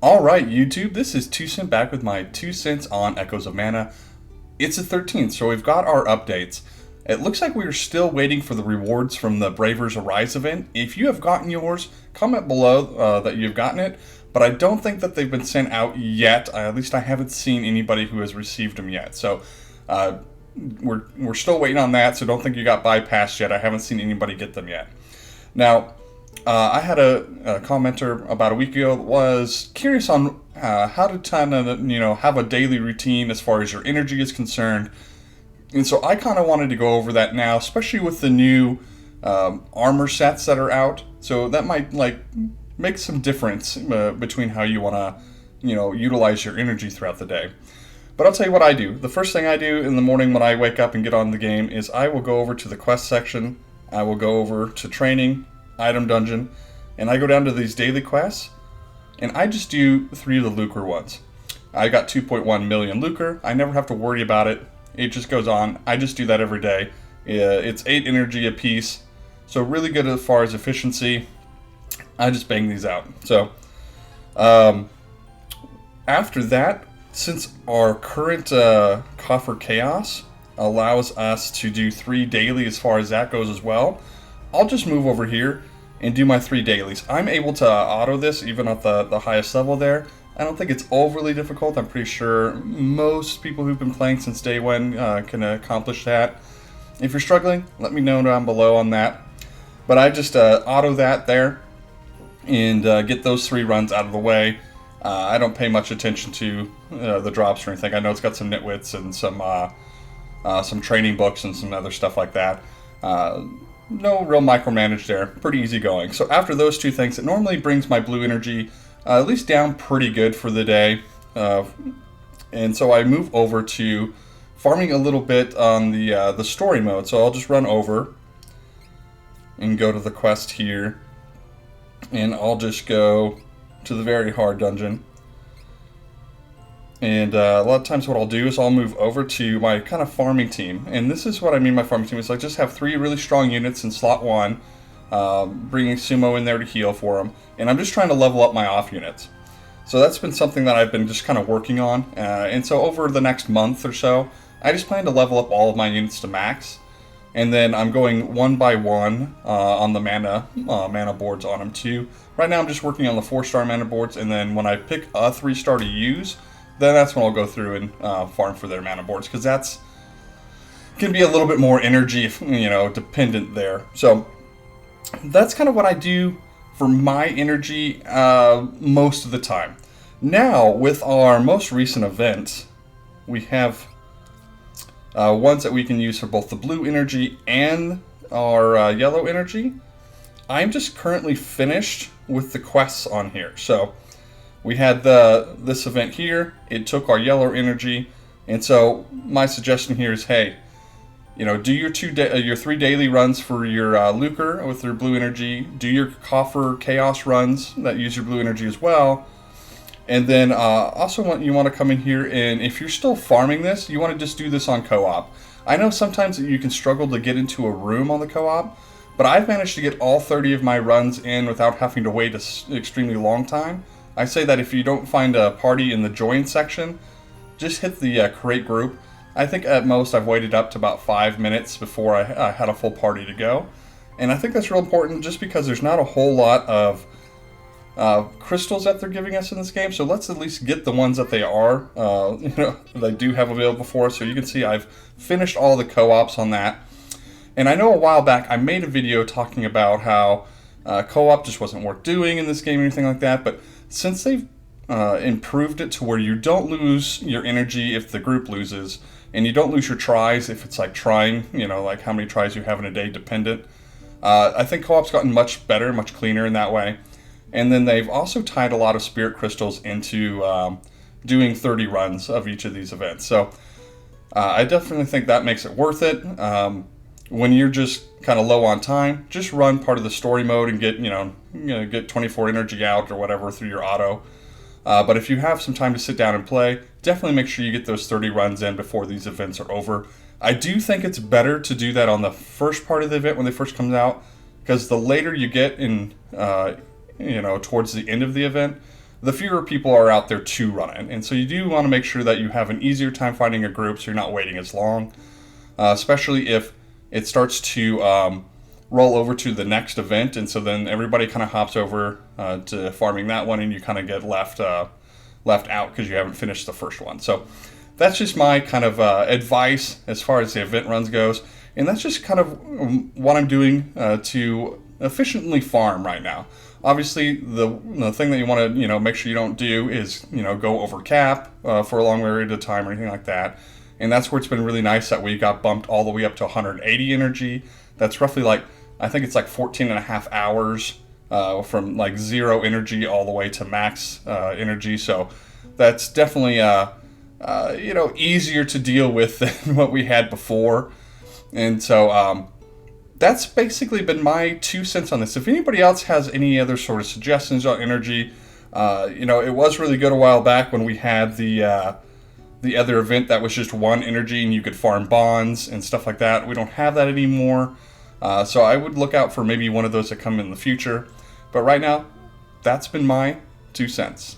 All right, YouTube, this is 2 Cent back with my 2 cents on Echoes of Mana. It's the 13th, so we've got our updates. It looks like we're still waiting for the rewards from the Bravers Arise event. If you have gotten yours, comment below that you've gotten it, but I don't think that they've been sent out yet. At least I haven't seen anybody who has received them yet. So we're still waiting on that, so don't think you got bypassed yet. I haven't seen anybody get them yet. Now, I had a commenter about a week ago that was curious on how to kind of, have a daily routine as far as your energy is concerned. And so I kind of wanted to go over that now, especially with the new armor sets that are out. So that might make some difference between how you want to, utilize your energy throughout the day. But I'll tell you what I do. The first thing I do in the morning when I wake up and get on the game is I will go over to the quest section. I will go over to training, item dungeon, and I go down to these daily quests, and I just do 3 of the lucre ones. I got 2.1 million lucre. I never have to worry about it. It just goes on. I just do that every day. It's 8 energy a piece, so really good as far as efficiency. I just bang these out. So after that, since our current coffer chaos allows us to do 3 daily as far as that goes as well, I'll just move over here and do my 3 dailies. I'm able to auto this even at the highest level there. I don't think it's overly difficult. I'm pretty sure most people who've been playing since day one can accomplish that. If you're struggling, let me know down below on that. But I just auto that there and get those 3 runs out of the way. I don't pay much attention to the drops or anything. I know it's got some nitwits and some training books and some other stuff like that. No real micromanage there. Pretty easy going. So after those 2 things, it normally brings my blue energy at least down pretty good for the day. And so I move over to farming a little bit on the story mode. So I'll just run over and go to the quest here. And I'll just go to the very hard dungeon. And a lot of times what I'll do is I'll move over to my kind of farming team. And this is what I mean by farming team. Is I just have 3 really strong units in slot 1, bringing Sumo in there to heal for them. And I'm just trying to level up my off units. So that's been something that I've been just kind of working on. And so over the next month or so, I just plan to level up all of my units to max. And then I'm going one by one on the mana boards on them too. Right now I'm just working on the 4-star mana boards. And then when I pick a 3-star to use, then that's when I'll go through and farm for their mana boards, because that's can be a little bit more energy, dependent there. So that's kind of what I do for my energy most of the time. Now, with our most recent event, we have ones that we can use for both the blue energy and our yellow energy. I'm just currently finished with the quests on here. So we had this event here. It took our yellow energy, and so my suggestion here is, hey, do your 3 daily runs for your lucre with your blue energy. Do your coffer chaos runs that use your blue energy as well, and then also you want to come in here, and if you're still farming this, you want to just do this on co-op. I know sometimes you can struggle to get into a room on the co-op, but I've managed to get all 30 of my runs in without having to wait an extremely long time. I say that if you don't find a party in the join section, just hit the create group. I think at most I've waited up to about 5 minutes before I had a full party to go. And I think that's real important just because there's not a whole lot of crystals that they're giving us in this game. So let's at least get the ones that they are, they do have available for us. So you can see I've finished all the co-ops on that. And I know a while back I made a video talking about how co-op just wasn't worth doing in this game or anything like that. But since they've improved it to where you don't lose your energy if the group loses, and you don't lose your tries if it's like trying, like how many tries you have in a day dependent, I think co-op's gotten much better, much cleaner in that way. And then they've also tied a lot of spirit crystals into doing 30 runs of each of these events. So I definitely think that makes it worth it. When you're just kind of low on time, just run part of the story mode and get 24 energy out or whatever through your auto. But if you have some time to sit down and play, definitely make sure you get those 30 runs in before these events are over. I do think it's better to do that on the first part of the event when they first come out, because the later you get in, towards the end of the event, the fewer people are out there to run it. And so you do want to make sure that you have an easier time finding a group so you're not waiting as long, especially if it starts to roll over to the next event. And so then everybody kind of hops over to farming that one, and you kind of get left out because you haven't finished the first one. So that's just my kind of advice as far as the event runs goes. And that's just kind of what I'm doing to efficiently farm right now. Obviously, the thing that you want to make sure you don't do is go over cap for a long period of time or anything like that. And that's where it's been really nice that we got bumped all the way up to 180 energy. That's roughly I think it's 14 and a half hours from 0 energy all the way to max energy. So that's definitely easier to deal with than what we had before. And so that's basically been my 2 cents on this. If anybody else has any other sort of suggestions on energy, it was really good a while back when we had the other event that was just 1 energy and you could farm bonds and stuff like that. We don't have that anymore. So I would look out for maybe one of those that come in the future. But right now, that's been my 2 cents.